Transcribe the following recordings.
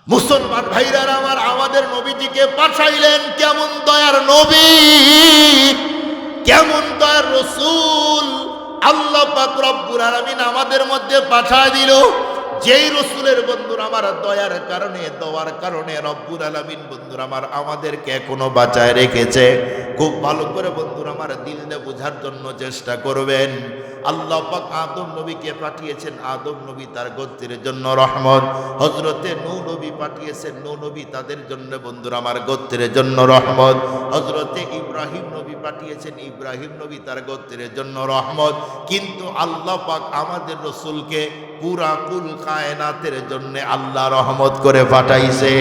মুসলমান ভাইরা আমার, আমাদের নবীজিকে পাঠাইলেন কেমন দয়ার নবী, কেমন দয়ার রসুল। আল্লাহ পাক রব্বুল আলামিন আমাদের মধ্যে পাঠায় দিল যেই রসুলের বন্ধুরা আমার দয়ার কারণে, দোয়ার কারণে রব্বুল আলামিন বন্ধুরা আমার আমাদেরকে এখনো বাঁচায় রেখেছে। খুব ভালো করে বন্ধুরা আমার দিল দিয়ে বোঝার জন্য চেষ্টা করবেন। আল্লাহ পাক আদম নবীকে পাঠিয়েছেন, আদম নবী তার গোত্রের জন্য রহমত। হযরতে নূহ নবী পাঠিয়েছেন, নূহ নবী তাদের জন্য বন্ধুরা আমার গোত্রের জন্য রহমত। হযরতে ইব্রাহিম নবী পাঠিয়েছেন, ইব্রাহিম নবী তার গোত্রের জন্য রহমত। কিন্তু আল্লাহ পাক আমাদের রাসূলকে পুরা কুল কায়নাতের জন্য আল্লাহ রহমত করে পাঠাইছে।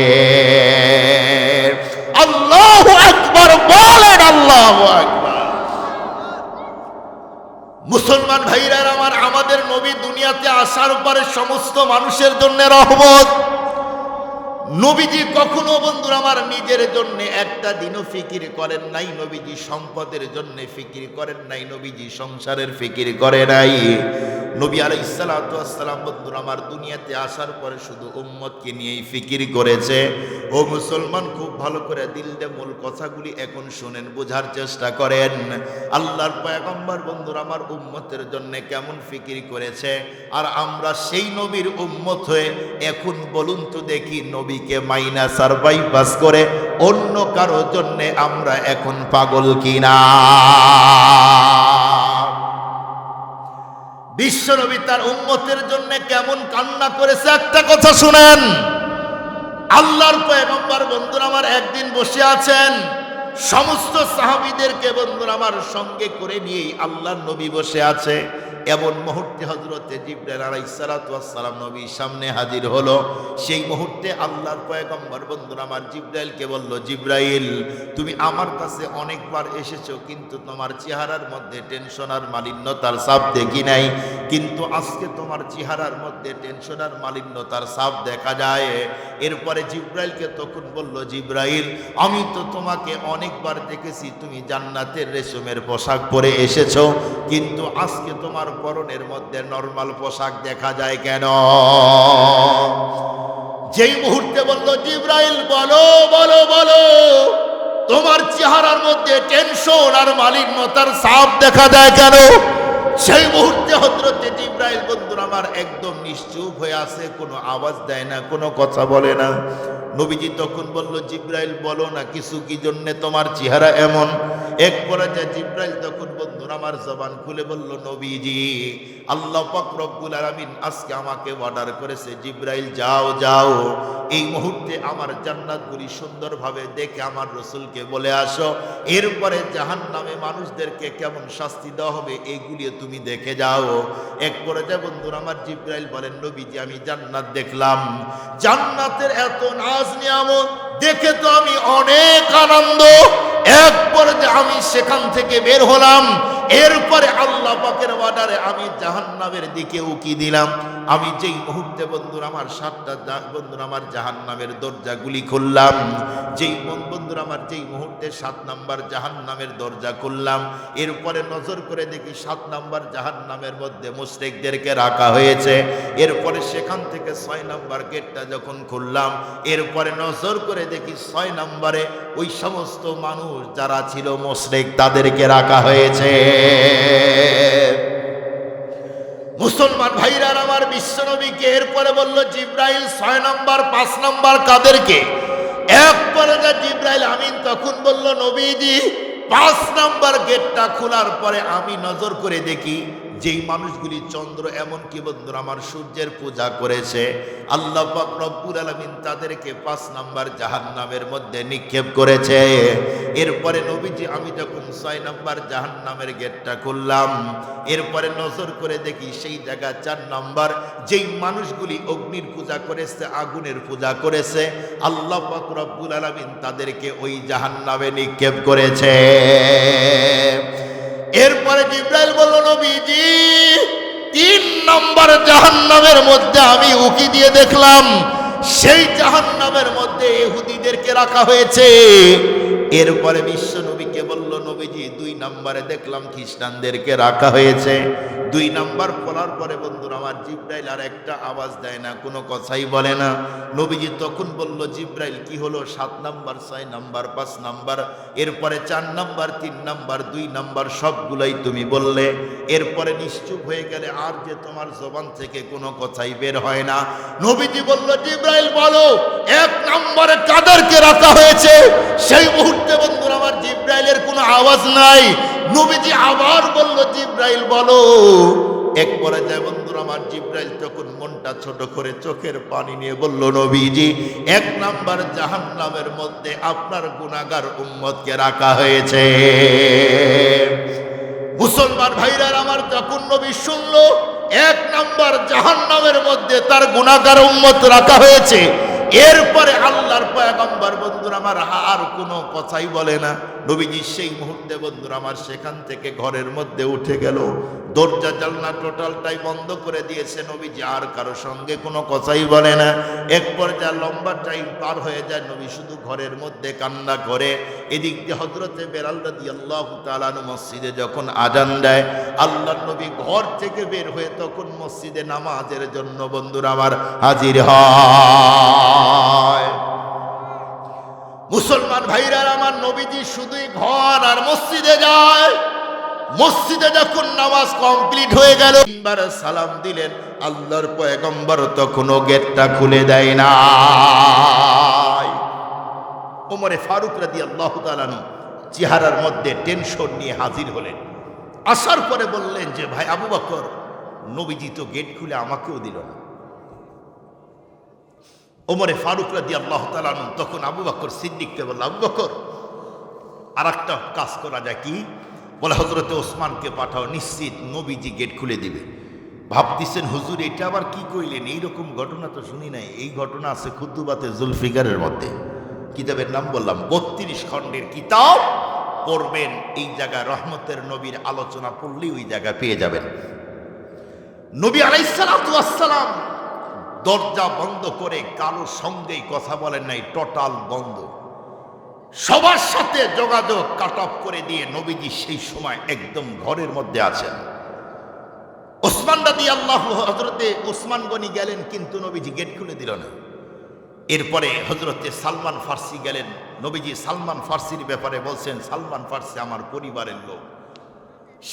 আল্লাহু আকবার বলেন, আল্লাহু আকবার। মুসলমান ভাইরা আমার, আমাদের নবী দুনিয়াতে আসার পরে সমস্ত মানুষের জন্য রহমত। নবীজি কখনো বন্ধুরা আমার নিজের জন্য একটা দিনও ফিকির করেন নাই, নবীজি সম্পদের জন্য ফিকির করেন নাই, নবীজি সংসারের ফিকির করে নাই। নবী আলাইহিস সালাতু ওয়াস সালাম বন্ধুরা আমার দুনিয়াতে আসার পরে শুধু উম্মতকে নিয়েই ফিকির করেছে। ও মুসলমান, খুব ভালো করে দিল দিয়ে মূল কথাগুলি এখন শুনেন, বোঝার চেষ্টা করেন। আল্লাহর পয়গম্বর বন্ধুরা আমার উম্মতের জন্য কেমন ফিকির করেছে, আর আমরা সেই নবীর উম্মত হয়ে এখন বলুন তো দেখি নবীকে মাইনা সারভাইভাস করে অন্য কারো জন্য আমরা এখন পাগল কিনা? বিশ্ব নবী তার উম্মতের জন্য কেমন কান্না করেছে একটা কথা শুনেন। আল্লাহর পয়গম্বর বন্ধুরা আমার একদিন বসে আছেন, সমস্ত সাহাবীদেরকে বন্ধুরা আমার সঙ্গে করে নিয়েই আল্লাহর নবী বসে আছে। এমন মুহূর্তে হযরতে জিবরাইল আলাইহিস সালাতু ওয়াস সালাম নবীর সামনে হাজির হলো। সেই মুহূর্তে আল্লাহর পয়গম্বর বন্ধুরা আমার জিবরাইলকে বলল, জিবরাইল তুমি আমার কাছে অনেকবার এসেছো, কিন্তু তোমার চেহারার মধ্যে টেনশন আর মালিন্যতার ছাপ দেখি নাই, কিন্তু আজকে তোমার চেহারার মধ্যে টেনশন আর মালিন্যতার ছাপ দেখা যায়। এরপরে জিবরাইলকে তখন বলল, জিবরাইল আমি তো তোমাকে অনেকবার দেখেছি তুমি জান্নাতের রেশমের পোশাক পরে এসেছো, কিন্তু আজকে তোমার পরনের মধ্যে নরমাল পোশাক দেখা যায় কেন? যেই মুহূর্তে বলল জিবরাইল বলো বলো বলো তোমার চেহারার মধ্যে টেনশন আর মালিন্যতার ছাপ দেখা যায় কেন, সেই মুহূর্তে হযরতে জিবরাইল বন্ধুরা আমার একদম নিশ্চুপ হয়ে আছে, কোনো আওয়াজ দেয় না, কোনো কথা বলে না। নবীজি তখন বলল, জিবরাইল বলো না কিছু, কি জন্য তোমার চেহারা এমন? এক পর্যায়ে জিবরাইল তখন বন্ধুরা আমার জবান খুলে বলল, নবীজি আল্লাহ পাক রব্বুল আলামিন আজকে আমাকে অর্ডার করেছে, জিবরাইল যাও যাও এই মুহূর্তে আমার জান্নাতগুলি সুন্দরভাবে দেখে আমার রাসূলকে বলে আসো, এরপরে জাহান্নামে মানুষদেরকে কেমন শাস্তি দেওয়া হবে এইগুলি তুমি দেখে যাও। এক পর্যায়ে বন্ধুরা আমার জিবরাইল বলেন, নবীজি আমি জান্নাত দেখলাম, জান্নাতের এত নাজ নিয়ামত দেখে তো আমি অনেক আনন্দ। এক পর্যায়ে আমি সেখান থেকে বের হলাম, এরপরে আল্লাহ পাকের অর্ডারে আমি জাহান্নামের দিকে উকি দিলাম। আমি যেই মুহূর্তে বন্ধুরা আমার বন্ধুরা আমার জাহান্নামের দরজাগুলি খুললাম, যেই বন্ধুরা আমার যেই মুহূর্তে 7 নাম্বার জাহান্নামের দরজা খুললাম, এরপরে নজর করে দেখি 7 নাম্বার জাহান্নামের মধ্যে মুশরিকদেরকে রাখা হয়েছে। এরপরে সেখান থেকে 6 নাম্বার গেটটা যখন খুললাম, এরপরে নজর করে দেখি 6 নাম্বারে ওই সমস্ত মানুষ যারা ছিল মুশরিক তাদেরকে রাখা হয়েছে। মুসলমান ভাইরা আমার, বিশ্বনবীকে এরপরে বলল জিবরাইল 6 নাম্বার 5 নাম্বার কাদেরকে? এক পর্যায়ে জিবরাইল আমিন তখন বলল, নবীজি 5 নাম্বার গেটটা খোলার পরে আমি নজর করে দেখি যেই মানুষগুলি চন্দ্র এমনকি বন্ধুরা আমার সূর্যের পূজা করেছে, আল্লাহ পাক রব্বুল আলামিন তাদেরকে 5 নাম্বার জাহান্নামের মধ্যে নিক্ষেপ করেছে। এরপরে নবীজি আমি যখন 6 নাম্বার জাহান্নামের গেটটা খুললাম, এরপরে নজর করে দেখি সেই জায়গা 4 নাম্বার যেই মানুষগুলি অগ্নির পূজা করেছে, আগুনের পূজা করেছে, আল্লাহ পাক রব্বুল আলামিন তাদেরকে ওই জাহান্নামে নিক্ষেপ করেছে। এরপরে জিবরাইল বলল, নবীজি 3 নম্বর জাহান্নামের মধ্যে আমি উকি দিয়ে দেখলাম সেই জাহান্নামের মধ্যে ইহুদিদেরকে রাখা হয়েছে। এরপরে বিশ্ব নবীকে বলল, নবীজি 2 নম্বরে দেখলাম খ্রিস্টানদেরকে রাখা হয়েছে। 2 নাম্বার বলার পরে বন্ধুরা আমার জিব্রাইল আর একটা আওয়াজ দেয় না, কোনো কথাই বলে না। নবীজি তখন বলল, জিব্রাইল কি হলো? 7 নাম্বার, 6 নাম্বার, 5 নাম্বার, এরপরে 4 নাম্বার, 3 নাম্বার, 2 নাম্বার সবগুলাই তুমি বললে, এরপরে নিশ্চুপ হয়ে গেলে আর যে তোমার জবান থেকে কোনো কথাই বের হয় না। নবীজি বলল, জিব্রাইল বলো 1 নম্বরে কাদেরকে রাখা হয়েছে? সেই মুহূর্তে বন্ধুরা আমার জিব্রাইলের কোনো আওয়াজ নাই। নবীজি আবার বলল, জিব্রাইল বলো। এক পর্যায়ে বন্ধুরা আমার জিব্রাইল তখন মনটা ছোট করে চোখের পানি নিয়ে বলল, নবীজি 1 নাম্বার জাহান্নামের মধ্যে আপনার গুনাহগার উম্মতকে রাখা হয়েছে। মুসলমান ভাইরা আমার, যখন নবী শুনলো 1 নাম্বার জাহান্নামের মধ্যে তার গুনাহগার উম্মত রাখা হয়েছে, এরপরে আল্লাহর পয়গম্বর বন্ধুরা আমার আর কোনো কথাই বলে না। নবীজি সেই মুহূর্তে বন্ধুরা আমার সেখান থেকে ঘরের মধ্যে উঠে গেল, দরজা জানলা টোটালটাই বন্ধ করে দিয়েছে। নবীজি আর কারো সঙ্গে কোনো কথাই বলে না। এক পর্যায়ে লম্বা টাইম পার হয়ে যায়, নবী শুধু ঘরের মধ্যে কান্না করে। এদিক দিয়ে হযরতে বেলাল রাদিয়াল্লাহু তাআলা মসজিদে যখন আজান দেয়, আল্লাহর নবী ঘর থেকে বের হয়ে তখন মসজিদে নামাজের জন্য বন্ধুরা আমার হাজির হয়। মুসলমান ভাইরা আমার, নবীজি শুধুই ঘর আর মসজিদে যায়। মসজিদে যখন নামাজ কমপ্লিট হয়ে গেল, 3 বার সালাম দিলেন, আল্লাহর পয়গম্বর তখনও গেটটা খুলে দেয় না। ওমরে ফারুক রাদিয়াল্লাহু তাআলা চেহারার মধ্যে টেনশন নিয়ে হাজির হলেন। আসার পরে বললেন যে, ভাই আবু বকর, নবীজি তো গেট খুলে আমাকেও দিল না। ওমরে ফারুক রাদিয়াল্লাহু তাআলা তখন আবু বকর সিদ্দিককে বলল, আবু বকর আর একটা কাজ করা যায় কি? বলে, হযরতে ওসমানকে পাঠাও, নিশ্চিত নবীজি গেট খুলে দিবে। ভাবতেছেন, হুজুর এটা আবার কি কইলেন? এইরকম ঘটনা তো শুনি নাই। এই ঘটনা আছে খুতুবাতে জুলফিকারের মধ্যে। কিতাবের নাম বললাম, 32 খণ্ডের কিতাব পড়বেন। এই জায়গায় রহমতের নবীর আলোচনা পড়লেই ওই জায়গায় পেয়ে যাবেন। নবী আলাইহিস সালাতু ওয়াস সালাম দরজা বন্ধ করে কারোর সঙ্গেই কথা বলেন নাই, টোটাল বন্ধ। সবার সাথে যোগাযোগ কাট অফ করে দিয়ে নবীজি সেই সময় একদম ঘরের মধ্যে আছেন। ওসমান রাদিয়াল্লাহু, হযরতে ওসমান গনি গেলেন, কিন্তু নবীজি গেট খুলে দিল না। এরপরে হযরতে সালমান ফার্সি গেলেন। নবীজি সালমান ফার্সির ব্যাপারে বলছেন, সালমান ফার্সি আমার পরিবারের লোক।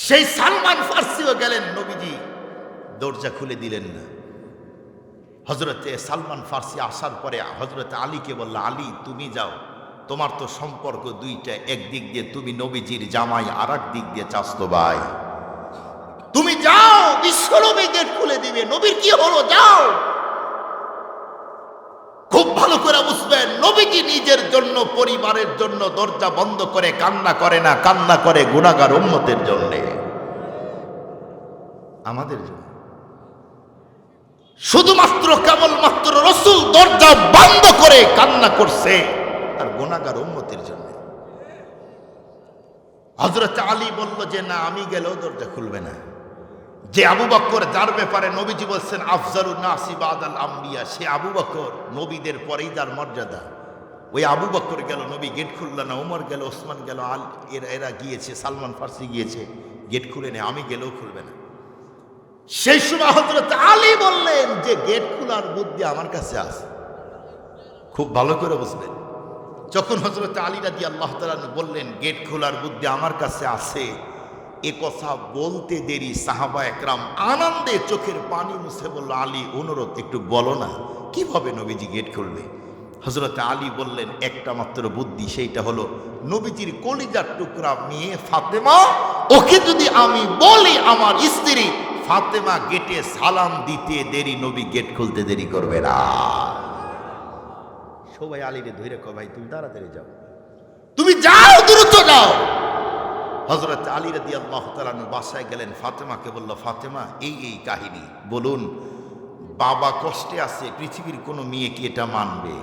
সেই সালমান ফার্সিও গেলেন, নবীজি দরজা খুলে দিলেন না। হযরতে সালমান ফার্সি আসার পরে হযরতে আলীকে বলল, আলী তুমি যাও, তোমার তো সম্পর্ক দুইটা, একদিক দিয়ে তুমি নবীজির জামাই, আর এক দিক দিয়ে চাচতো ভাই। তুমি যাও, বিশ্বনবী গেট খুলে দিবে। নবীর কি হলো? যাও। খুব ভালো করে বুঝবেন, নবীজি নিজের জন্য, পরিবারের জন্য দরজা বন্ধ করে কান্না করে না, কান্না করে গুনাহগার উম্মতের জন্য, আমাদের জন্য। শুধুমাত্র কেবলমাত্র রাসূল দরজা বন্ধ করে কান্না করছে আর গুনাহগার উম্মতের জন্য। হযরত আলী বলল যে, না, আমি গেলেও দরজা খুলবে না। যে আবু বকর, যার ব্যাপারে নবীজি বলছেন আফজালুন নাসি বাদাল আম্বিয়া, সে আবু বকর নবীদের পরেই যার মর্যাদা, ওই আবু বকর গেল, নবী গেট খুলল না। ওমর গেল, ওসমান গেল, এরা গিয়েছে, সালমান ফার্সি গিয়েছে, গেট খুলে নেই, আমি গেলেও খুলবে না। সেই সময় হযরত আলী বললেন যে, গেট খোলার বুদ্ধি আমার কাছে আছে। খুব ভালো করে বুঝবেন, যখন হযরত আলী রাদিয়াল্লাহু তাআলা বললেন গেট খোলার বুদ্ধি আমার কাছে আছে, এ কথা বলতে দেরি সাহাবা একরাম আনন্দে চোখের পানি মুছে বলল, আলী অনুরোধ, একটু বলো না কিভাবে নবীজি গেট খুলবে। হযরত আলী বললেন, একটা মাত্র বুদ্ধি, সেইটা হলো নবীজির কলিজার টুকরা মেয়ে ফাতেমা, ওকে যদি আমি বলি আমার স্ত্রী ফাতেমা গেটে সালাম দিতে দেরি, নবী গেট খুলতে দেরি করবে না। সবাই আলীরে ধরে কয়, ভাই তুমি তাড়াতাড়ি যাও, তুমি যাও, দ্রুত যাও। হযরত আলী রাদিয়াল্লাহু তাআলা বাসায় গেলেন, ফাতেমাকে বলল, ফাতেমা এই এই কাহিনী বলুন, বাবা কষ্টে আছে, পৃথিবীর কোনো মেয়ে কি এটা মানবে?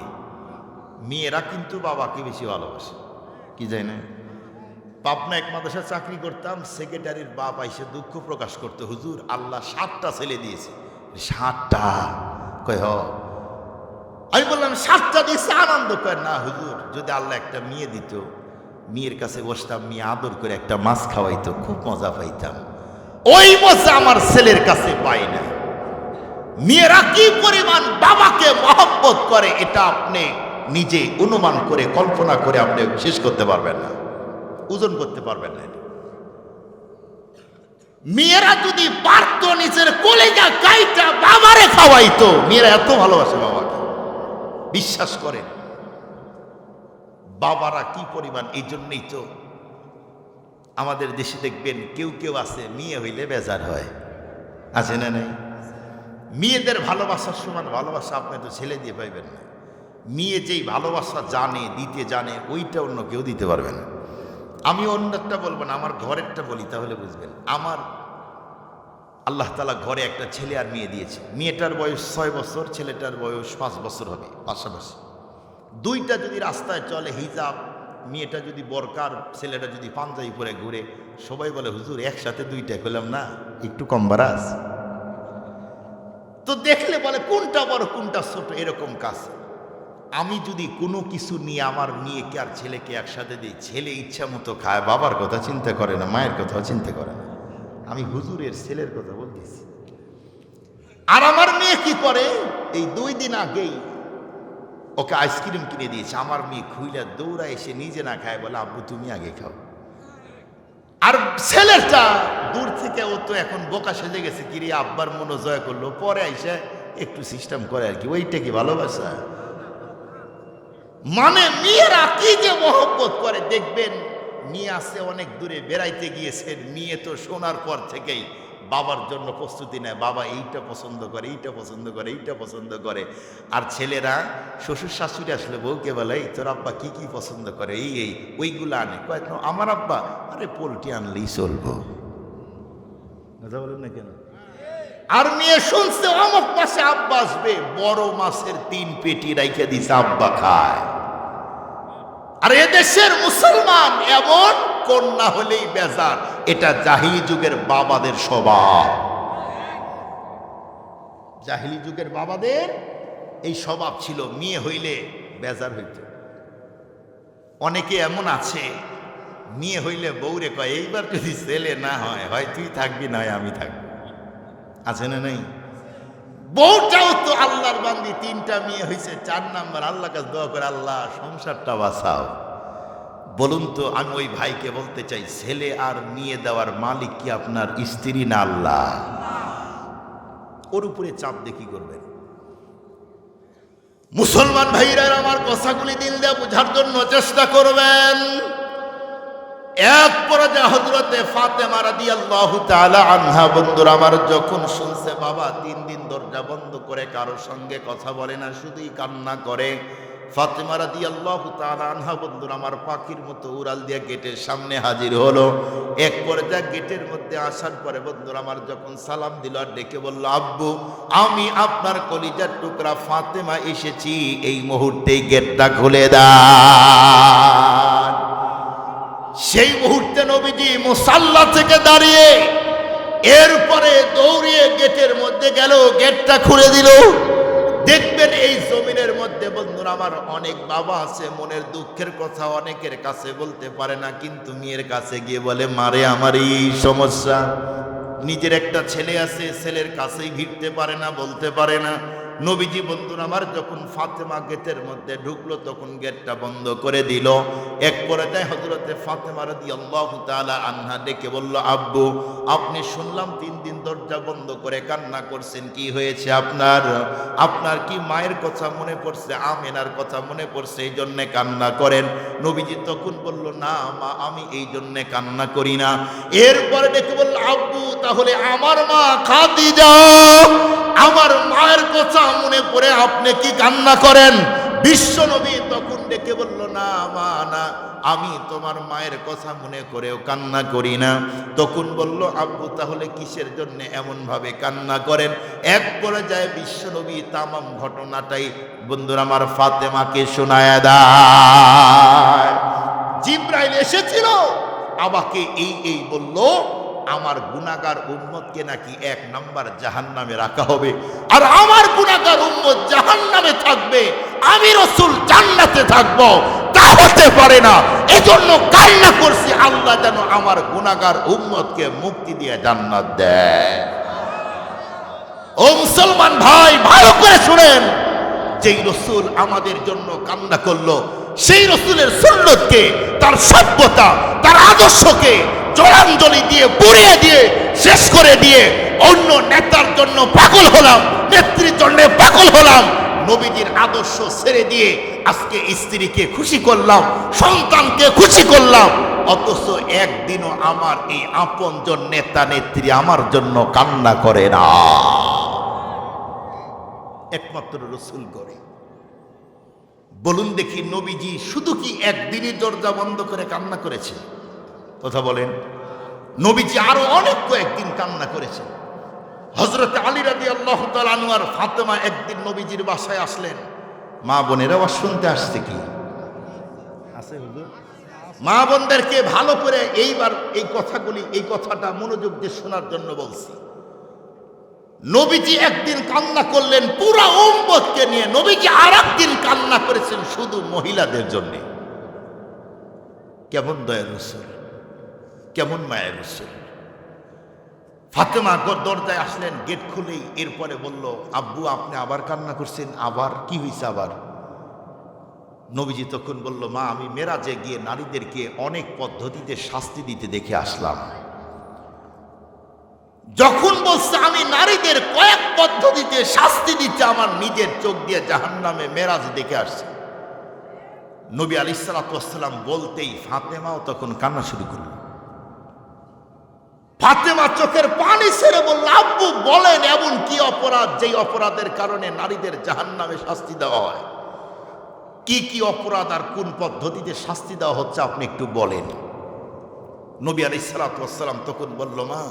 মেয়েরা কিন্তু বাবাকে বেশি ভালোবাসে, কি যায় না? পাবনা এক মাদ্রাসায় চাকরি করতাম, সেক্রেটারির বাপ আইসে দুঃখ প্রকাশ করতে, হুজুর আল্লাহ 7টা ছেলে দিয়েছে। 7টা? কয় হ। আমি বললাম 7টা দিয়েছে, আনন্দ। কয় না হুজুর, যদি আল্লাহ একটা মেয়ে দিত, মেয়ের কাছে বসতাম, মেয়ে আদর করে একটা মাছ খাওয়াইতো, খুব মজা পাইতাম। ওই মজা আমার ছেলের কাছে পাই না। মেয়েরা কি পরিমাণ বাবাকে মহব্বত করে এটা আপনি নিজে অনুমান করে কল্পনা করে আপনি শেষ করতে পারবেন না, ওজন করতে পারবেন না। মেয়েরা যদি পারত নিজের কলেজা গাইটা বাবারে খাওয়াইতো, মেয়েরা এত ভালোবাসে বাবাকে, বিশ্বাস করেন। বাবারা কি পরিমাণ, এই জন্যই তো আমাদের দেশে দেখবেন কেউ কেউ আছে মেয়ে হইলে বেজার হয়, আছে না নাই? মেয়েদের ভালোবাসার সমান ভালোবাসা আপনি তো ছেলে দিয়ে পাইবেন না। মেয়ে যেই ভালোবাসা জানে, দিতে জানে, ওইটা অন্য কেউ দিতে পারবে না। আমি অন্যটা বলবো না, আমার ঘরেরটা বলি তাহলে বুঝবেন। আমার আল্লাহ তাআলা ঘরে একটা ছেলে আর মেয়ে দিয়েছে। মেয়েটার বয়স 6 বছর, ছেলেটার বয়স 5 বছর হবে পাশাপাশি। দুইটা যদি রাস্তায় চলে হিজাব, মেয়েটা যদি বরকার, ছেলেটা যদি পাঞ্জাবি পরে ঘুরে, সবাই বলে হুজুর একসাথে দুইটা। কইলাম না, একটু কম বাড়াস। তো দেখলে বলে কোনটা বড় কোনটা ছোট, এরকম কাজ। আমি যদি কোনো কিছু নিয়ে আমার মেয়েকে আর ছেলেকে একসাথে দিই, ছেলে ইচ্ছা মতো খায়, বাবার কথা চিন্তা করে না, মায়ের কথাও চিন্তা করে না। আমি হুজুরের ছেলের কথা বলতেছি। আর আমার মেয়ে কি করে, এই 2 দিন আগেই ওকে আইসক্রিম কিনে দিয়েছে। আমার মেয়ে খুইলা দৌড়া এসে নিজে না খায়, বলে আব্বু তুমি আগে খাও। আর ছেলেটা দূর থেকে, ও তো এখন বোকা সেজে গেছে, কিরে আব্বার মনো জয় করলো, পরে আইসা একটু সিস্টেম করে আর কি। ওইটা কি ভালোবাসা? মানে মেয়েরা কি যে মহব্বত করে দেখবেন। মেয়ে আছে অনেক দূরে বেড়াইতে গিয়েছেন, মেয়ে তো শোনার পর থেকেই বাবার জন্য প্রস্তুতি নেয়, বাবা এইটা পছন্দ করে, এইটা পছন্দ করে, এইটা পছন্দ করে। আর ছেলেরা শ্বশুর শাশুড়ি আসলে বউকে বলে, এই তোর আব্বা কি কি পছন্দ করে, এই ওইগুলো আনে। কয় আমার আব্বা, আরে পোলট্রি আনলেই চলবো। কথা বলেন না কেন? আর মেয়ে শুনছে অমুক মাসে আব্বা আসবে, বড় মাছের 3 পেটি রাইখে দিছে, আব্বা খায়। আর এদেশের মুসলমান এমন, কন্যা হলেই বেজার। এটা জাহিলি যুগের বাবাদের স্বভাব। জাহিলি যুগের বাবাদের এই স্বভাব ছিল, মেয়ে হইলে বেজার হইত। অনেকে এমন আছে, মেয়ে হইলে বউরে কয়, এইবার যদি ছেলে না হয়, হয় তুই থাকবি না হয় আমি থাকবো। আছে না নাই? বউটাও তো আল্লাহর বান্দি, 3টা মেয়ে হয়েছে, 4 নাম্বার আল্লাহ কাছে দোয়া করে, আল্লাহ সংসারটা বাঁচাও। বলুন তো, আমি ওই ভাইকে বলতে চাই, ছেলে আর মেয়ে দেওয়ার মালিক কি আপনার স্ত্রী না আল্লাহ? ওর উপরে চাপ দিয়ে কি করবেন? মুসলমান ভাইরা আমার কথাগুলি দিল দিয়ে বোঝার জন্য চেষ্টা করবেন। এক পর্যায়ে হযরতে ফাতেমা রাদিয়াল্লাহু তাআলা আনহা, বন্ধুরা আমার, যখন শুনছে বাবা 3 দিন দরজা বন্ধ করে কারোর সঙ্গে কথা বলে না, শুধুই কান্না করে, ফাতেমা রাদিয়াল্লাহু তাআলা আনহা, বন্ধুরা আমার, পাখির মতো উড়াল দিয়ে গেটের সামনে হাজির হলো। এক পর্যায়ে গেটের মধ্যে আসার পরে, বন্ধুরা আমার, যখন সালাম দিল আর ডেকে বলল, আব্বু আমি আপনার কলিজার টুকরা ফাতেমা এসেছি, এই মুহূর্তেই গেটটা খুলে দাও। সেই মুহূর্তে নবীজি মুসাল্লা থেকে দাঁড়িয়ে এরপরে দৌড়িয়ে গেটের মধ্যে গেল, গেটটা খুলে দিল। দেখবেন এই জমিনের মধ্যে, বন্ধুরা আমার, অনেক বাবা আছে মনের দুঃখের কথা অনেকের কাছে বলতে পারে না, কিন্তু মেয়ের কাছে গিয়ে বলে, মারে আমার এই সমস্যা। নিজের একটা ছেলে আছে, ছেলের কাছেই ভিড়তে পারে না, বলতে পারে না। নবীজি, বন্ধুরা আমার, যখন ফাতেমা গেটের মধ্যে ঢুকলো, তখন গেটটা বন্ধ করে দিল। এক পর্যায়ে হযরতে ফাতেমা রাদিয়াল্লাহু তাআলা আনহা ডেকে বলল, আব্বু আপনি শুনলাম 3 দিন দরজা বন্ধ করে কান্না করছেন, কি হয়েছে আপনার? আপনার কি মায়ের কথা মনে পড়ছে, আমেনার কথা মনে পড়ছে, এই জন্যে কান্না করেন? নবীজি তখন বলল, না মা, আমি এই জন্যে কান্না করি না। এরপরে ডেকে বলল, আব্বু তাহলে আমার মা খাদিজা, আমার মায়ের কথা মনে পড়ে আপনি কি কান্না করেন? বিশ্ব নবী তখন ডেকে বলল, না মা না, আমি তোমার মায়ের কথা মনে করেও কান্না করি না। তখন বলল, আব্বু তাহলে কিসের জন্য এমন ভাবে কান্না করেন? এক পর্যায়ে বিশ্ব নবী তামাম ঘটনাটাই, বন্ধুরা আমার, ফাতেমাকে শোনায় দেয়। জিবরাইল এসেছিল, আমাকে এই বলল, আমার গুনাহগার উম্মতকে নাকি 1 নাম্বার জাহান্নামে রাখা হবে, আর আমার গুনাহগার উম্মত জাহান্নামে থাকবে, আমি রাসূল জান্নাতে থাকব। হতে পারে না, এজন্য কান্না করছি আল্লাহ যেন আমার গুনাহগার উম্মতকে মুক্তি দিয়ে জান্নাত দেয়। ও মুসলমান ভাই, ভালো করে শুনেন, যেই রসুল আমাদের জন্য কান্না করলো, সেই রসুলের সুন্নতকে, তার সভ্যতা, তার আদর্শকে জলাঞ্জলি দিয়ে পুড়িয়ে দিয়ে শেষ করে দিয়ে অন্য নেতার জন্য পাগল হলাম, নেত্রীর জন্য পাগল হলাম, নবীজির আদর্শ ছেড়ে দিয়ে আজকে স্ত্রীকে খুশি করলাম, সন্তানকে খুশি করলাম, অথচ একদিনও আমার এই আপনজন নেতা নেত্রী আমার জন্য কান্না করে না। একমাত্র রসুল করে। বলুন দেখি, নবীজি শুধু কি একদিনই দরজা বন্ধ করে কান্না করেছে? কথা বলেন। নবীজি আরো অনেক কয়েকদিন কান্না করেছে। হযরত আলী রাদিয়াল্লাহু তাআলা আনহু আর ফাতেমা একদিন নবীজির বাসায় আসলেন। মা বোনেরা আওয়াজ শুনতে আসছে কি? আছে হুজুর? মা বোনদেরকে ভালো করে এইবার এই কথাটা মনোযোগ দিয়ে শোনার জন্য বলছি। নবীজি একদিন কান্না করলেন পুরা উম্মতকে নিয়ে, নবীজি আর একদিন কান্না করেছেন শুধু মহিলাদের জন্য। কেমন দয়ার রাসূল, কেমন মায়ের রাসূল। ফাতেমা দরজায় আসলেন, গেট খুলেই এরপরে বলল, আব্বু আপনি আবার কান্না করছেন? আবার কি হয়েছে আবার? নবীজি তখন বলল, মা আমি মেরাজে গিয়ে নারীদেরকে অনেক পদ্ধতিতে শাস্তি দিতে দেখে আসলাম। যখন বলছে আমি নারীদের কয়েক পদ্ধতিতে শাস্তি দিতে আমার নিজের চোখ দিয়ে জাহান্নামে মেরাজ দেখে আসছে। নবী আলাইহিস সালাতু ওয়াস সালাম বলতেই ফাতেমাও তখন কান্না শুরু করল। ফাতেমা চোখের পানি ছেড়ে বলল, আব্বু বলেন এমন কি অপরাধ যেই অপরাধের কারণে নারীদের জাহান্নামে শাস্তি দেওয়া হয়? কি কি অপরাধ আর কোন পদ্ধতিতে শাস্তি দেওয়া হচ্ছে আপনি একটু বলেন। নবী আলাইহিস সালাতু ওয়াস সালাম তখন বলল, মা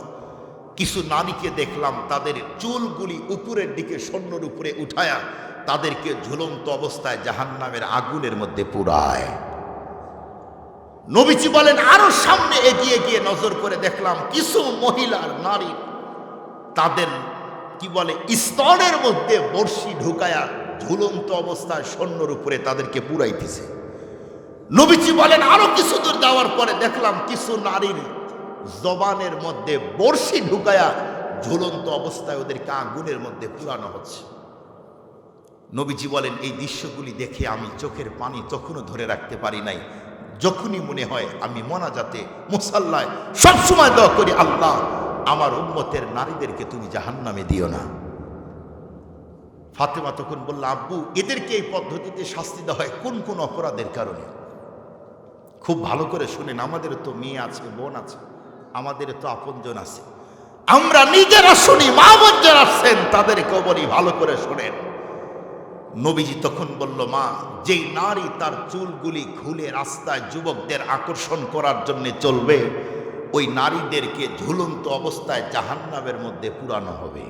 কিছু নারীকে দেখলাম তাদের চুলগুলি উপরের দিকে শূন্যর উপরে উঠায়া তাদেরকে ঝুলন্ত অবস্থায় জাহান্নামের আগুনের মধ্যে পুরায়। নবীজি বলেন আরো সামনে এগিয়ে গিয়ে নজর করে দেখলাম কিছু মহিলার নারী তাদের কি বলে স্তনের মধ্যে বর্ষি ঢুকায়া ঝুলন্ত অবস্থায় শূন্যর উপরে তাদেরকে পুরাইতেছে। নবীজি বলেন আরো কিছু দূর যাওয়ার পরে দেখলাম কিছু নারীর জবানের মধ্যে বর্ষি ঢুকায়া ঝুলন্ত অবস্থায় ওদেরকে আগুনের মধ্যে পুরানো হচ্ছে। নবীজি বলেন এই দৃশ্যগুলি দেখে আমি চোখের পানি তখনও ধরে রাখতে পারি নাই। যখনই মনে হয় আমি মোনাজাতে মুসাল্লায় সবসময় দোয়া করি, আল্লাহ আমার উম্মতের নারীদেরকে তুমি জাহান্নামে দিও না। ফাতেমা তখন বলল, আব্বু এদেরকে এই পদ্ধতিতে শাস্তি দেওয়া হয় কোন কোন অপরাধের কারণে? খুব ভালো করে শুনেন, আমাদের তো মেয়ে আছে, বোন আছে, আমাদের তো আপনজন আছে, আমরা নিজেরা শুনি, মা বোন যারা আছেন তাদেরকেও বলি ভালো করে শোনেন। নবীজি তখন বলল, মা যেই নারী তার চুলগুলি খুলে রাস্তায় যুবকদের আকর্ষণ করার জন্য চলবে, ওই নারীদেরকে ঝুলন্ত অবস্থায় জাহান্নামের মধ্যে পুরানো হবে।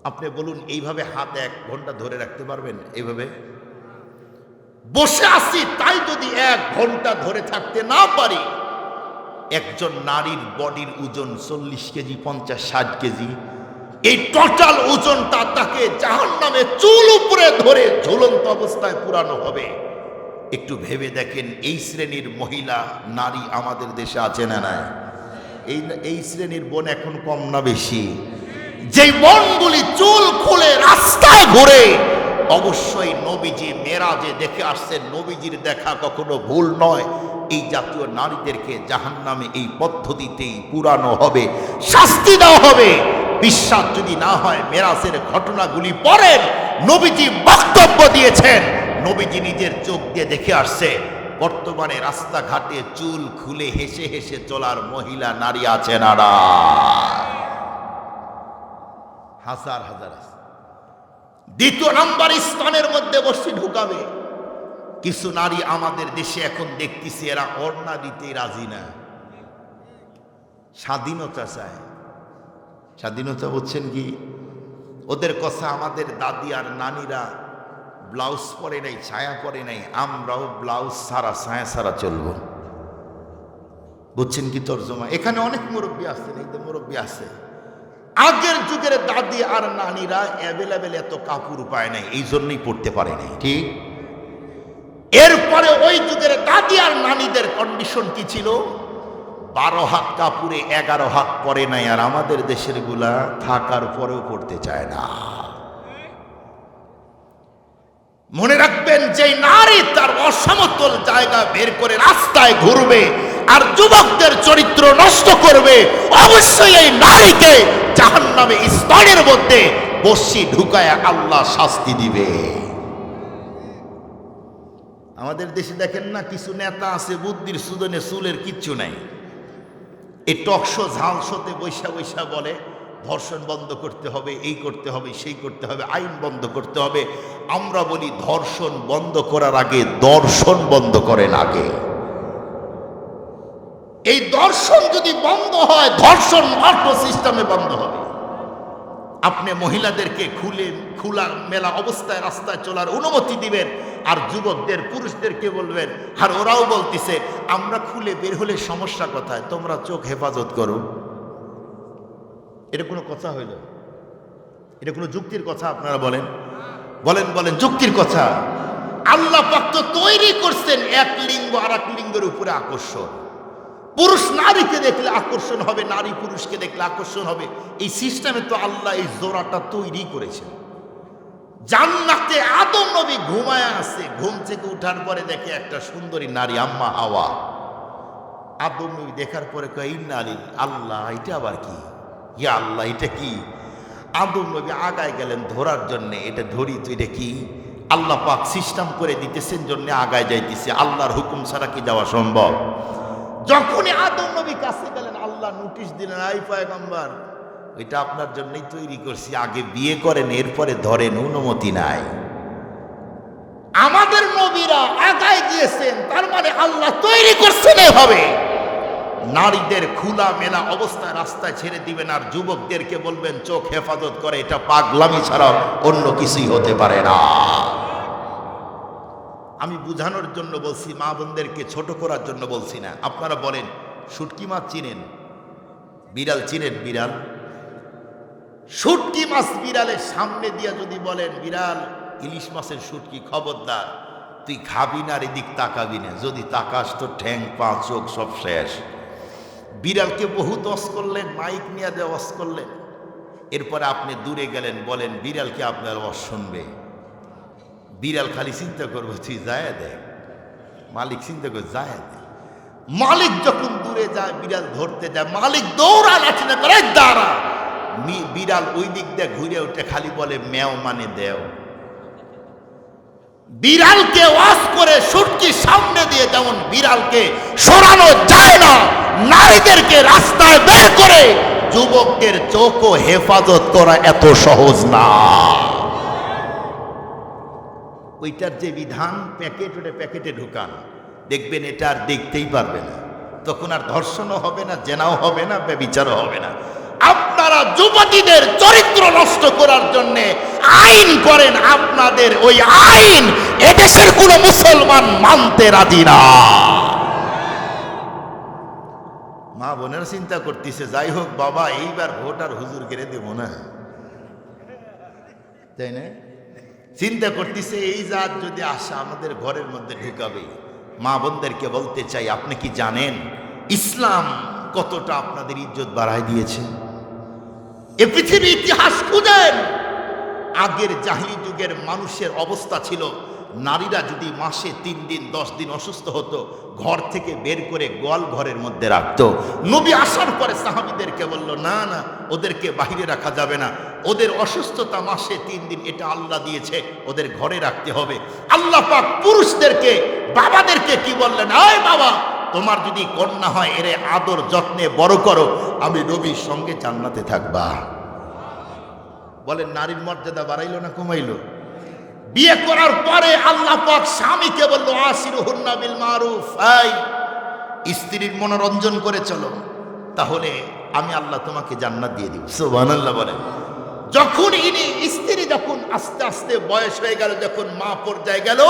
আপনি বলুন এইভাবে হাত 1 ঘন্টা ধরে রাখতে পারবেন? এইভাবে বসে আছি তাই যদি 1 ঘন্টা ধরে থাকতে না পারি, একজন নারীর বডির ওজন 40 কেজি, 50-60 কেজি, এই টোটাল ওজনটা তাকে জাহান্নামে চুল উপরে ধরে ঝুলন্ত অবস্থায় পুরানো হবে। একটু ভেবে দেখেন এই শ্রেণীর মহিলা নারী আমাদের দেশে আছে না নাই? এই শ্রেণীর বোন এখন কম না বেশি? যেই বোনগুলি চুল খুলে রাস্তায় ঘুরে, অবশ্যই নবীজি মেরাজে দেখে আসছেন, নবীজির দেখা কখনো ভুল নয়। এই জাতীয় নারীদেরকে জাহান্নামে এই পদ্ধতিতেই পুরানো হবে, শাস্তি দেওয়া হবে। বিশ্বাস যদি না হয় মেরাজের ঘটনাগুলি পড়েন, নবীজি বক্তব্য দিয়েছেন, নবীজি নিজের চোখ দিয়ে দেখে আসছে। বর্তমানে রাস্তাঘাটে চুল খুলে হেসে হেসে চলার মহিলা নারী আছে না? হাজার হাজার। দ্বিতীয় নাম্বার, স্তনের মধ্যে বর্ষি ঢুকাবে। কিছু নারী আমাদের দেশে এখন দেখতেছি এরা ওড়না দিতে রাজি না, স্বাধীনতা চায়। স্বাধীনতা বুঝছেন কি? ওদের কথা আমাদের দাদি আর নানিরা ব্লাউজ পরে নাই, ছায়া পরে নাই, আমরাও ব্লাউজ ছাড়া ছায়া ছাড়া চলবো। বুঝছেন কি তর্জমা? এখানে অনেক মুরব্বী আছে, এই তো মুরব্বী আছে। আগের যুগের দাদি আর নানিরা অ্যাভেলেবেল এত কাপড় পায় নাই, এই জন্যই পড়তে পারে নাই। ঠিক এরপরে ওই যুগের দাদি আর নানিদের কন্ডিশন কি ছিল? 12 হাত কাপড়ে 11 হাত পরে নাই, আর আমাদের দেশের গুলা থাকার পরেও পড়তে চায় না। মনে রাখবেন, যে নারী তার অসমতল জায়গা বের করে রাস্তায় ঘুরবে আর যুবকদের চরিত্র নষ্ট করবে, অবশ্যই এই নারীকে জাহান্নামে স্তরের মধ্যে বসি ঢুকায় আল্লাহ শাস্তি দিবে। আমাদের দেশে দেখেন না, কিছু নেতা আছে বুদ্ধির সুদনে চুলের কিচ্ছু নাই, এই টকশো ঝালশোতে বৈশা বৈশা বলে ধর্ষণ বন্ধ করতে হবে, এই করতে হবে, সেই করতে হবে, আইন বন্ধ করতে হবে। আমরা বলি ধর্ষণ বন্ধ করার আগে দর্শন বন্ধ করেন আগে। এই দর্শন যদি বন্ধ হয়, ধর্ষণ অর্থ সিস্টেমে বন্ধ হবে। আপনি মহিলাদেরকে খোলা মেলা অবস্থায় রাস্তায় চলার অনুমতি দিবেন, আর যুবকদের পুরুষদেরকে বলবেন, আর ওরাও বলতেছে আমরা খুলে বের হলে সমস্যা কোথায়, তোমরা চোখ হেফাজত করো। এটা কোনো কথা হইল? এটা কোনো যুক্তির কথা? আপনারা বলেন বলেন বলেন, যুক্তির কথা? আল্লাহ পাক তো তৈরি করছেন এক লিঙ্গ আর এক লিঙ্গের উপরে আকর্ষণ। পুরুষ নারীকে দেখলে আকর্ষণ হবে, নারী পুরুষকে দেখলে আকর্ষণ হবে। এই সিস্টেমে তো আল্লাহ এই জোড়াটা তৈরি করেছেন। জান্নাতে আদম নবী ঘুমায় আছে, ঘুম থেকে উঠার পরে দেখে একটা সুন্দরী নারী, আম্মা হাওয়া। আদম নবী দেখার পরে কয়, ইন্না লিল্লাহি, আল্লাহ এটা আবার কি? ইয়া আল্লাহ এটা কি? আদম নবী আগায় গেলেন ধরার জন্য, এটা ধরি তো, এটা কি? আল্লাহ পাক সিস্টেম করে দিতেছেন জন্য আগায় যাইতেছে, আল্লাহর হুকুম ছাড়া কি যাওয়া সম্ভব? যখনই আদম নবী কাছে গেলেন, আল্লাহ নোটিশ দিলেন, আই পয়গম্বর, এটা আপনার জন্যই তৈরি করছি, আগে বিয়ে করেন এরপরে ধরেন, অনুমতি নাই। আমাদের নবীরা আগায় গিয়েছেন, তার মানে আল্লাহ তৈরি করছেন এভাবে। নারীদের খোলা মেলা অবস্থায় রাস্তায় ছেড়ে দিবেন, আর যুবকদেরকে বলবেন চোখ হেফাজত করে। এটা পাগলামি ছাড়া অন্য কিছুই হতে পারে না। আমি বুঝানোর জন্য বলছি, মা বোনদেরকে ছোট করার জন্য বলছি না। আপনারা বলেন, শুটকি মাছ চিনেন? বিড়াল চিনেন? বিড়াল, শুটকি মাছ বিড়ালের সামনে দিয়া যদি বলেন, বিড়াল ইলিশ মাছের শুটকি, খবরদার তুই খাবি না, এদিক তাকাবি না, যদি তাকাস তো ঠ্যাং পা চোখ সব শেষ। বিড়ালকে বহুত অস করলেন, মাইক নিয়ে দেওয়া অস করলেন, এরপরে আপনি দূরে গেলেন, বলেন বিড়ালকে আপনার অস শুনবে? বিড়াল খালি চিন্তা করবো তুই যায় দেখ, মালিক চিন্তা করে যায় দেখ। মালিক যখন দূরে যায়, বিড়াল ধরতে যায়, মালিক দৌড়া লাঠি না করে দাঁড়া। বিড়াল ওই দিক দিয়ে ঘুরে উঠে খালি বলে ম্যাও, মানে দেও। বিড়ালকে ওয়াশ করে শুটকি সামনে দিয়ে যেমন বিড়ালকে সরানো যায় না, নারীদেরকে রাস্তায় বের করে যুবকদের চোখও হেফাজত করা এত সহজ না। ওইটার যে বিধান, প্যাকেট ওটা প্যাকেটে ঢুকান, দেখবেন এটা আর দেখতেই পারবে না, তখন আর ধর্ষণও হবে না, জেনাও হবে না, ব্যভিচারও হবে না। আপনারা যুবতীদের চরিত্র নষ্ট করার জন্য আইন করেন, আপনাদের ওই আইন এদেশের কোন মুসলমান মানতে রাজি না। মা বোনেরা চিন্তা করতেছে, যাই হোক বাবা, এইবার ভোট আর হুজুর কেড়ে দেব না, তাই না? চিন্তা করতেছে এই জাত যদি আসে আমাদের ঘরের মধ্যে ঢুকাবে। মা বোনদেরকে বলতে চাই, আপনি কি জানেন ইসলাম কতটা আপনাদের ইজ্জত বাড়ায় দিয়েছে? এ পৃথিবীর ইতিহাস খুঁজেন, আগের জাহিলি যুগের মানুষের অবস্থা ছিল, নারীরা যদি মাসে 3 দিন 10 দিন অসুস্থ হতো, ঘর থেকে বের করে গোয়াল ঘরের মধ্যে রাখতো। নবী আসার পরে সাহাবীদেরকে বলল, না না, ওদেরকে বাইরে রাখা যাবে না, ওদের অসুস্থতা মাসে 3 দিন, এটা আল্লাহ দিয়েছে, ওদের ঘরে রাখতে হবে। আল্লাহ পাক পুরুষদেরকে, বাবাদেরকে কি বললেন, আয় বাবা, তোমার যদি কন্যা হয় এরে আদর যত্নে বড় করো, আমি নবীর সঙ্গে জান্নাতে থাকবা। বলেন নারীর মর্যাদা বাড়াইলো না কমাইলো? বিয়ে করার পরে আল্লাহ পাক স্বামীকে বলল, আশিরুহুন্না বিল মারুফ, এই স্ত্রীর মনোরঞ্জন করে চলো, তাহলে আমি আল্লাহ তোমাকে জান্নাত দিয়ে দিব। সুবহানাল্লাহ বলেন। যখন স্ত্রী যখন আস্তে আস্তে বয়স হয়ে গেল, যখন মা পর্যায়ে গেল,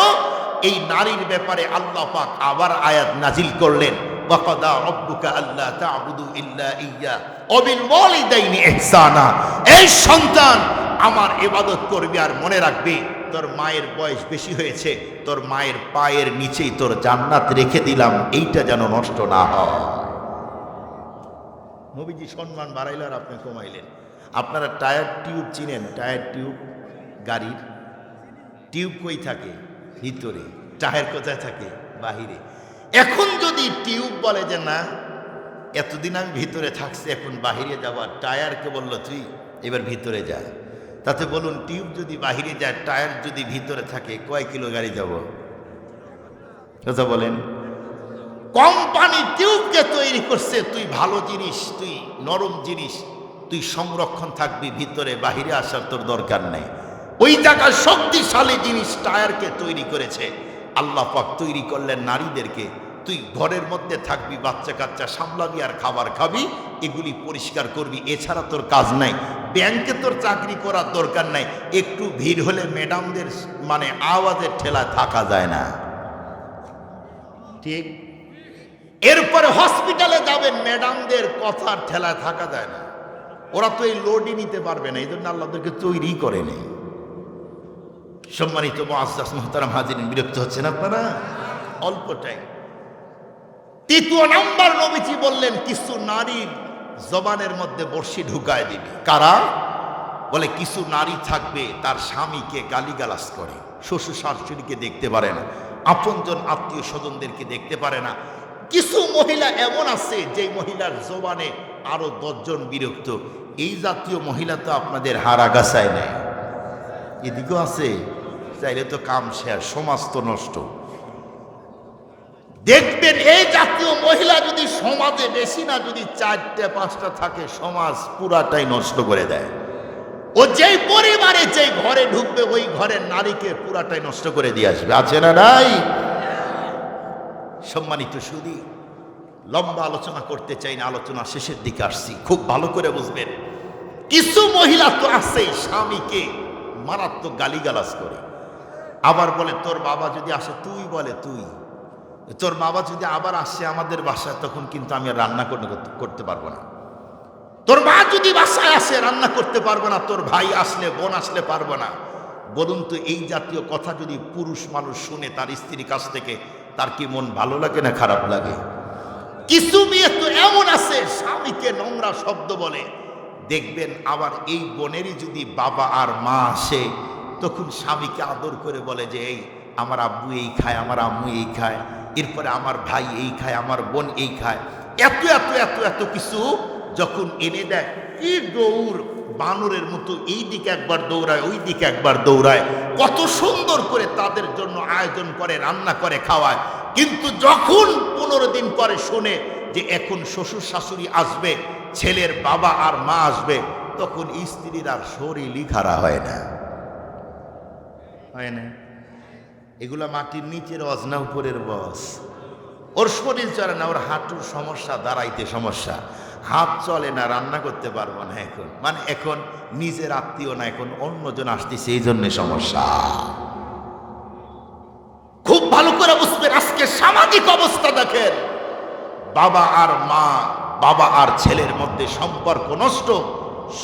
এই নারীর ব্যাপারে আল্লাহ পাক আবার আয়াত নাজিল করলেন, ওয়াকাদা রাব্বুকা আল্লা তা'বুদু ইল্লা ইয়্যা ওয়া বিল ওয়ালিদাইনি ইহসানা। এই সন্তান আমার ইবাদত করবে আর মনে রাখবে তোর মায়ের বয়স বেশি হয়েছে, তোর মায়ের পায়ের নিচেই তোর জান্নাত রেখে দিলাম, এইটা যেন নষ্ট না হয়। নবীজি সম্মান বাড়াইল আর আপনি কমাইলেন। আপনারা টায়ার টিউব চিনেন? টায়ার টিউব গাড়ির টিউব কই থাকে? ভিতরে। টায়ার কোথায় থাকে? বাহিরে। এখন যদি টিউব বলে যে না, এতদিন আমি ভিতরে থাকছি, এখন বাহিরে যাবার, টায়ারকে বলল তুই এবার ভিতরে যা, তাতে বলুন টিউব যদি বাহিরে যায়, টায়ার যদি ভিতরে থাকে, কয় কিলো গাড়ি যাব? কথা বলেন। কোম্পানি টিউবকে তৈরি করছে, তুই ভালো জিনিস, তুই নরম জিনিস, তুই সংরক্ষণ থাকবি ভিতরে, বাহিরে আসার তোর দরকার নেই। ওই জায়গায় শক্তিশালী জিনিস টায়ারকে তৈরি করেছে। আল্লাহ পাক তৈরি করলেন নারীদেরকে, তুই ঘরের মধ্যে থাকবি, বাচ্চা কাচ্চা সামলাবি আর খাবার খাবি, এগুলি পরিষ্কার করবি, এছাড়া তোর কাজ নাই। ব্যাংকে তোর চাকরি করার দরকার নাই, একটু ভিড় হলে ম্যাডামদের মানে আওয়াজের ঠেলায় থাকা যায় না, ঠিক? এরপরে হসপিটালে যাবেন, ম্যাডামদের কথার ঠেলায় থাকা যায় না, ওরা তো এই লোডই নিতে পারবে না, এই জন্য আল্লাহদেরকে তৈরি করে নেই। সম্মানিত মুআজ্জাজ মুহতারাম হাজিরিন, বিরক্ত হচ্ছেন আপনারা? অল্প টাইম। তৃতীয় নাম্বার নবীজি বললেন, কিছু নারীর জবানের মধ্যে বর্ষি ঢুকায় দিবে। কারা? বলে কিছু নারী থাকবে তার স্বামীকে গালিগালাজ করে, শ্বশুর শাশুড়িকে দেখতে পারে না, আপনজন আত্মীয় স্বজনদেরকে দেখতে পারে না। কিছু মহিলা এমন আছে যে মহিলার জবানে আরো 10 জন বিরক্ত। এই জাতীয় মহিলা তো আপনাদের হারাগাছায় নেই, এদিকেও আছে, চাইলে তো কাম শেষ, সমাজ তো নষ্ট। দেখবেন এই জাতীয় মহিলা যদি সমাজে বেশি না, যদি 4-5টা থাকে, সমাজ পুরাটাই নষ্ট করে দেয়। ও যেই পরিবারে যেই ঘরে ঢুকবে, ওই ঘরের নারীকে পুরাটাই নষ্ট করে দিয়ে আসবে। আছে না নাই? সম্মানিত সুধী, লম্বা আলোচনা করতে চাই না, আলোচনা শেষের দিকে আসছি, খুব ভালো করে বুঝবেন। কিছু মহিলা তো আছেই স্বামীকে মারাত্মক গালিগালাজ করে, আবার বলে তোর বাবা যদি আসে, তুই বলে তুই, তোর বাবা যদি আবার আসে আমাদের বাসায়, তখন কিন্তু আমি রান্না করতে পারবো না। তোর মা যদি বাসায় আসে, রান্না করতে পারবো না। তোর ভাই আসলে, বোন আসলে পারবো না। বলুন তো, এই জাতীয় কথা যদি পুরুষ মানুষ শুনে তার স্ত্রীর কাছ থেকে, তার কি মন ভালো লাগে না খারাপ লাগে? কিছু মেয়ে তো এমন আছে স্বামীকে নোংরা শব্দ বলে। দেখবেন আবার এই বোনেরই যদি বাবা আর মা আসে, তখন স্বামীকে আদর করে বলে যে এই আমার আব্বু এই খায়, আমার আম্মু এই খায়, এরপরে আমার ভাই এই খায়, আমার বোন এই খায়। এত এত এত এত কিছু যখন এনে দেয়, কি দৌড়, বানরের মতো এই দিকে একবার দৌড়ায়, ওই দিকে একবার দৌড়ায়, কত সুন্দর করে তাদের জন্য আয়োজন করে, রান্না করে, খাওয়ায়। কিন্তু যখন 15 দিন পরে শুনে যে এখন শ্বশুর শাশুড়ি আসবে, ছেলের বাবা আর মা আসবে, তখন স্ত্রীর আর শরীরই খাড়া হয় না, হয় না? এগুলা মাটির নিচের অজনা, উপরের বস। ওর শরীর চলে না, ওর হাঁটুর সমস্যা, দাঁড়াইতে সমস্যা, হাত চলে না, রান্না করতে পারবো না এখন, মানে এখন নিজের আত্মীয় না, এখন অন্যজন আসতেছে, এই জন্য সমস্যা। খুব ভালো করে বুঝবেন। আজকে সামাজিক অবস্থা দেখেন, বাবা আর মা, বাবা আর ছেলের মধ্যে সম্পর্ক নষ্ট,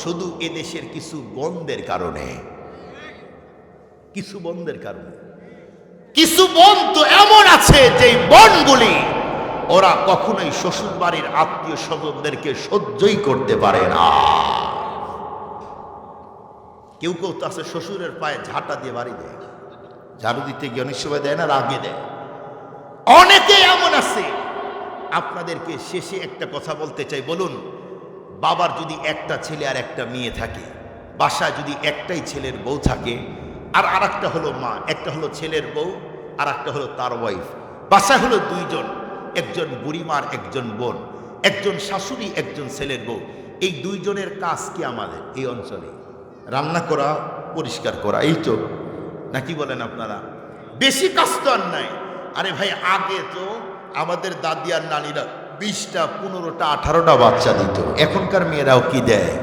শুধু এদেশের কিছু বন্ধের কারণে, কিছু বন্ধের কারণে। কিছু বোন তো এমন আছে যে বোনগুলি ওরা কখনোই শ্বশুর বাড়ির আত্মীয় স্বজনদেরকে সহ্যই করতে পারে না। কেউ কেউ তো আছে শ্বশুরের পায়ে ঝাঁটা দিয়ে বাড়ি দেয়, ঝাড়ু দিতে গিয়ে অনেক সময় দেয় না, রাগে দেয়। অনেকে এমন আছে। আপনাদেরকে শেষে একটা কথা বলতে চাই, বলুন, বাবার যদি একটা ছেলে আর একটা মেয়ে থাকে, বাসায় যদি একটাই ছেলের বউ থাকে, আর আরেকটা হলো মা, একটা হলো ছেলের বউ আর একটা হলো তার ওয়াইফ, বাসায় হলো 2 জন, একজন বুড়িমার, একজন বোন, একজন শাশুড়ি, একজন ছেলের বউ। এই 2 জনের কাজ কি আমাদের এই অঞ্চলে? রান্না করা, পরিষ্কার করা, এই তো, নাকি বলেন আপনারা? বেশি কাজ তো আর নাই। আরে ভাই, আগে তো আমাদের দাদি আর নানিরা 20টা, 15টা, 18টা বাচ্চা দিত। এখনকার মেয়েরাও কি দেয়?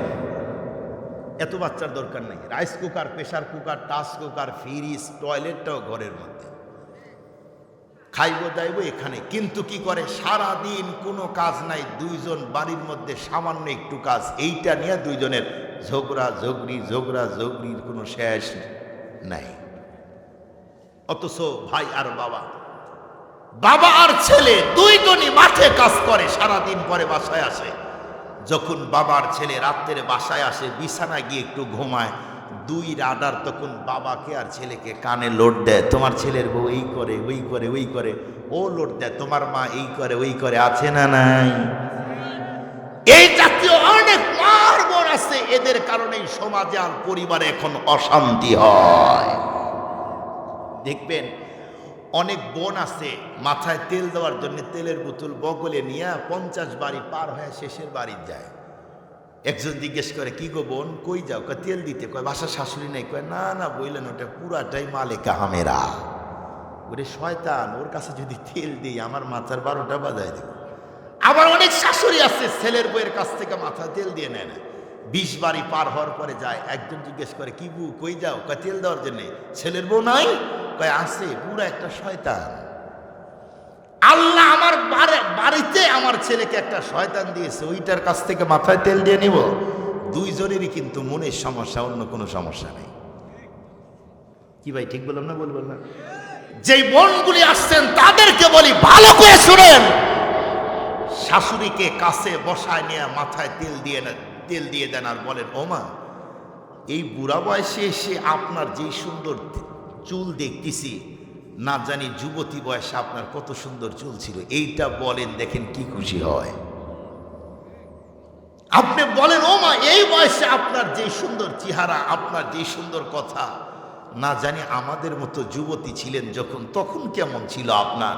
এত বাচ্চার দরকার নেই। Rice cooker, pressure cooker, touch cooker, fridge, টয়লেটটাও ঘরের মধ্যে, খাইব দাইব এখানে। কিন্তু কি করে, সারাদিন কোনো কাজ নাই, 2 জন বাড়ির মধ্যে সামান্য একটু কাজ, এইটা নিয়ে 2 জনের ঝগড়া ঝগড়ি, ঝগড়া ঝগড়ির কোনো শেষ নাই। অথচ ভাই আর বাবা, বাবা আর ছেলে দুইজনই মাঠে কাজ করে, সারাদিন পরে বাসায় আসে। যখন বাবার ছেলে রাত্রে বাসায় আসে, বিছানায় গিয়ে একটু ঘুমায়, দুই রাডার তখন বাবাকে আর ছেলেকে কানে লোড দেয়, তোমার ছেলের বউ এই করে ওই করে ওই করে। ও লোড দেয়, তোমার মা এই করে ওই করে, আছে না নাই? এই জাতীয় অনেক মার বোন আছে, এদের কারণেই সমাজে আর পরিবারে এখন অশান্তি হয়। দেখবেন অনেক বোন আছে মাথায় তেল দেওয়ার জন্য তেলের বোতল বগলে নিয়ে 50 বাড়ি পার হয়ে শেষের বাড়ি যায়। একজন জিজ্ঞেস করে, কি গো বোন কই যাও? কয় তেল দিতে। কয় বাসার শাশুড়ি নেই? কয় না না, বললেন ওটা পুরাটাই মালিকা হামেরা, ওরে শয়তান, ওর কাছে যদি তেল দিই আমার মাথার 12টা বাজায় দেব। আবার অনেক শাশুড়ি আছে ছেলের বউয়ের কাছ থেকে মাথা তেল দিয়ে নেয় না, 20 বাড়ি পার হওয়ার পরে যায়। একজন জিজ্ঞেস করে, কি বউ কই যাও? কয় তেল দেওয়ার জন্যে। ছেলের বউ নাই? কয় আছে, পুরা একটা শয়তান। আল্লাহ আমার বাড়িতে আমার ছেলেকে একটা শয়তান দিয়েছে, ওইটার কাছ থেকে মাথায় তেল দিয়ে নিব? দুইজনেরই কিন্তু মনের সমস্যা, অন্য কোনো সমস্যা নেই। কি ভাই ঠিক বললাম না? বলবেন না? যেই বোনগুলি আসছেন তাদেরকে বলি ভালো করে শুনেন, শাশুড়িকে কাছে বসায় নিয়ে মাথায় তেল দিয়ে দেন আর বলেন, ও মা, এই বুড়া বয়সে এসে আপনার যেই সুন্দর চুল দেখতেছি, না জানি যুবতী বয়সে আপনার কত সুন্দর চুল ছিল, এইটা বলেন, দেখেন কি খুশি হয়। আপনি বলেন, ও মা, এই বয়সে আপনার যে সুন্দর চেহারা, আপনার যে সুন্দর কথা, না জানি আমাদের মতো যুবতী ছিলেন যখন, তখন কেমন ছিল আপনার